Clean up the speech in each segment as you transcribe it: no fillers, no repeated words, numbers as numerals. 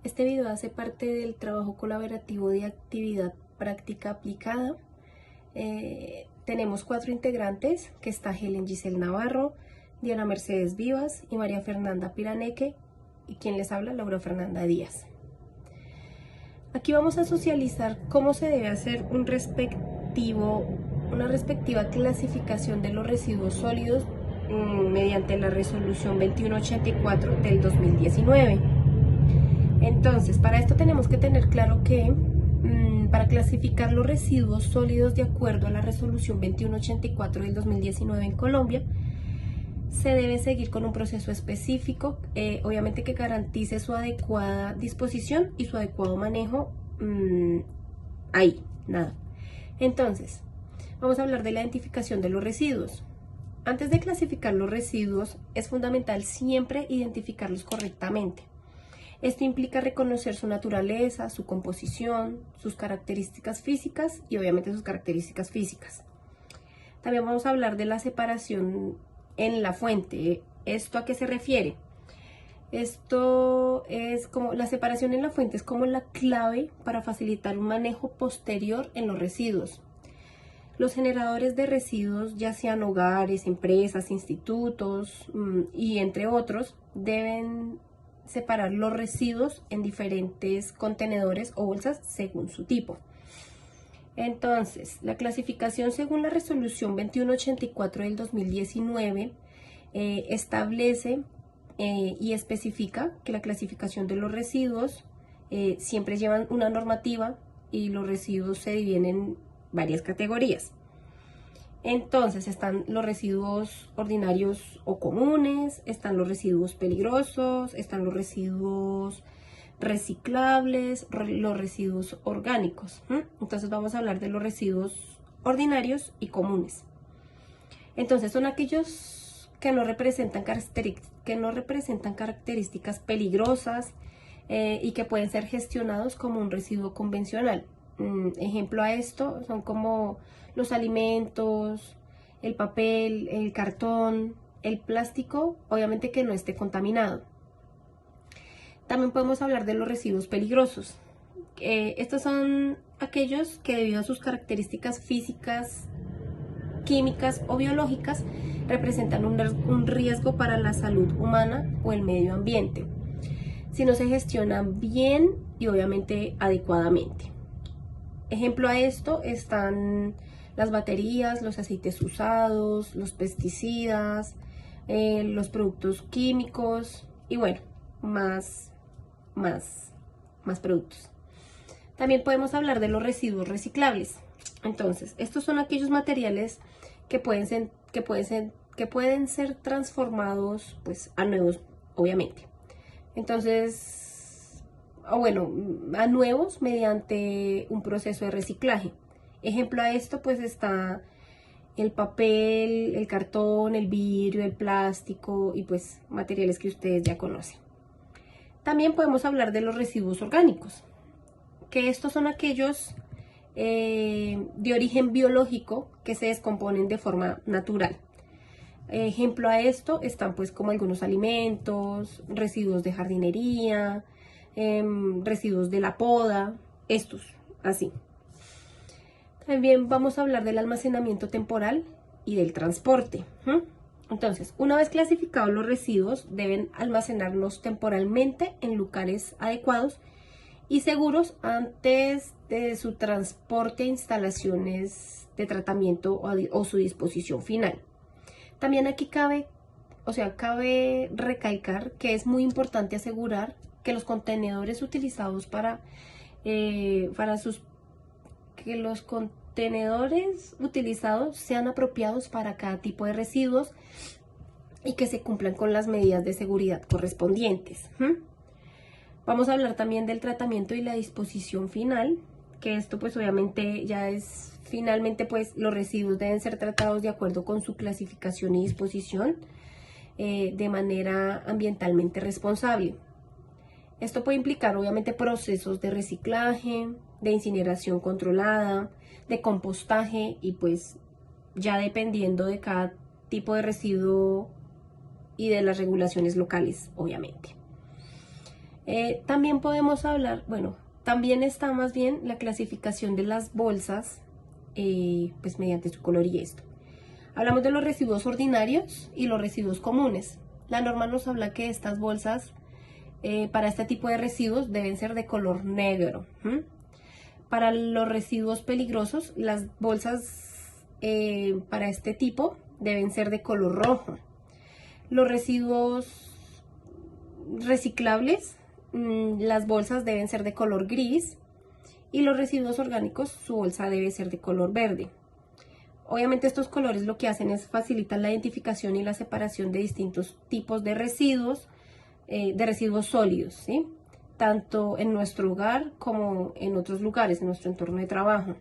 Este video hace parte del trabajo colaborativo de actividad práctica aplicada. Tenemos 4 integrantes, que está Helen Giselle Navarro, Diana Mercedes Vivas y María Fernanda Piraneque, y quien les habla, Laura Fernanda Díaz. Aquí vamos a socializar cómo se debe hacer una respectiva clasificación de los residuos sólidos mediante la resolución 2184 del 2019. Entonces, para esto tenemos que tener claro que para clasificar los residuos sólidos de acuerdo a la resolución 2184 del 2019 en Colombia, se debe seguir con un proceso específico, obviamente que garantice su adecuada disposición y su adecuado manejo. Ahí, nada. Entonces, vamos a hablar de la identificación de los residuos. Antes de clasificar los residuos, es fundamental siempre identificarlos correctamente. Esto implica reconocer su naturaleza, su composición, sus características físicas y obviamente sus características físicas. También vamos a hablar de la separación en la fuente. ¿Esto a qué se refiere? Esto es como la separación en la fuente, es como la clave para facilitar un manejo posterior en los residuos. Los generadores de residuos, ya sean hogares, empresas, institutos y entre otros, deben separar los residuos en diferentes contenedores o bolsas según su tipo. Entonces, la clasificación según la resolución 2184 del 2019 establece y especifica que la clasificación de los residuos siempre llevan una normativa y los residuos se dividen en varias categorías. Entonces están los residuos ordinarios o comunes, están los residuos peligrosos, están los residuos reciclables, los residuos orgánicos. Entonces vamos a hablar de los residuos ordinarios y comunes. Entonces son aquellos que no representan características peligrosas y que pueden ser gestionados como un residuo convencional. Ejemplo a esto son como los alimentos, el papel, el cartón, el plástico, obviamente que no esté contaminado. También podemos hablar de los residuos peligrosos. Estos son aquellos que debido a sus características físicas, químicas o biológicas representan un riesgo para la salud humana o el medio ambiente, si no se gestionan bien y obviamente adecuadamente. Ejemplo a esto están las baterías, los aceites usados, los pesticidas, los productos químicos y bueno, más productos. También podemos hablar de los residuos reciclables. Entonces, estos son aquellos materiales que pueden ser transformados pues a nuevos, obviamente. Entonces, a nuevos mediante un proceso de reciclaje. Ejemplo a esto pues está el papel, el cartón, el vidrio, el plástico y pues materiales que ustedes ya conocen. También podemos hablar de los residuos orgánicos, que estos son aquellos de origen biológico que se descomponen de forma natural. Ejemplo a esto están pues como algunos alimentos, residuos de jardinería, residuos de la poda, estos así. También vamos a hablar del almacenamiento temporal y del transporte. Entonces, una vez clasificados los residuos, deben almacenarlos temporalmente en lugares adecuados y seguros antes de su transporte a instalaciones de tratamiento o su disposición final. También aquí cabe recalcar que es muy importante asegurar que los contenedores utilizados que los contenedores utilizados sean apropiados para cada tipo de residuos y que se cumplan con las medidas de seguridad correspondientes. Vamos a hablar también del tratamiento y la disposición final, que esto pues obviamente ya es finalmente pues los residuos deben ser tratados de acuerdo con su clasificación y disposición de manera ambientalmente responsable. Esto puede implicar obviamente procesos de reciclaje, de incineración controlada, de compostaje y pues ya dependiendo de cada tipo de residuo y de las regulaciones locales, obviamente. También podemos hablar, bueno, también está más bien la clasificación de las bolsas, pues mediante su color y esto. Hablamos de los residuos ordinarios y los residuos comunes. La norma nos habla que estas bolsas para este tipo de residuos deben ser de color negro. Para los residuos peligrosos, las bolsas para este tipo deben ser de color rojo. Los residuos reciclables, las bolsas deben ser de color gris, y los residuos orgánicos, su bolsa debe ser de color verde. Obviamente estos colores lo que hacen es facilitar la identificación y la separación de distintos tipos de residuos sólidos, ¿sí? Tanto en nuestro hogar como en otros lugares, en nuestro entorno de trabajo.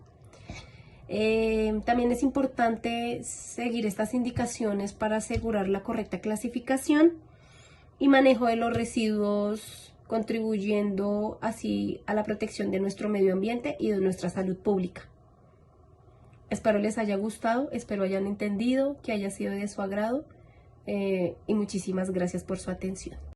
También es importante seguir estas indicaciones para asegurar la correcta clasificación y manejo de los residuos, contribuyendo así a la protección de nuestro medio ambiente y de nuestra salud pública. Espero les haya gustado, espero hayan entendido, que haya sido de su agrado, y muchísimas gracias por su atención.